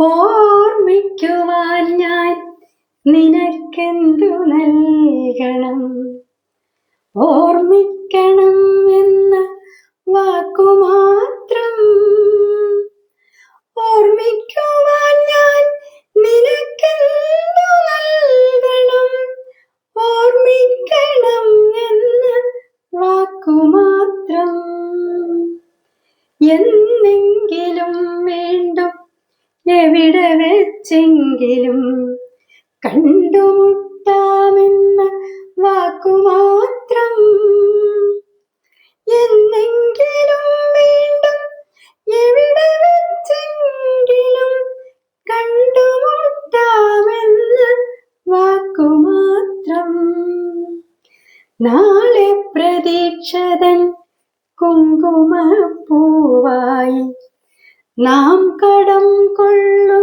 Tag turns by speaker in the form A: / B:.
A: ഓർമ്മിക്കുവാൻ ഞാൻ നിനക്കെന്തു നൽകണം? ഓർമ്മിക്കണം എന്ന വാക്കുമാത്രം. ഓർമ്മിക്കുവാൻ ഞാൻ നിനക്കെന്തു നൽകണം? ഓർമ്മിക്കണം എന്ന വാക്കുമാത്രം. എന്നെങ്കിലും വീണ്ടും എവിടെ വെച്ചെങ്കിലും കണ്ടുമുട്ടാമെന്ന വാക്കുമാത്രം. എന്നെങ്കിലും വീണ്ടും എവിടെ വെച്ചെങ്കിലും കണ്ടുമുട്ടാമെന്ന വാക്കുമാത്രം. നാളെ പ്രതീക്ഷതൻ കുങ്കുമപ്പൂവായി നാം കടം കൊള്ളും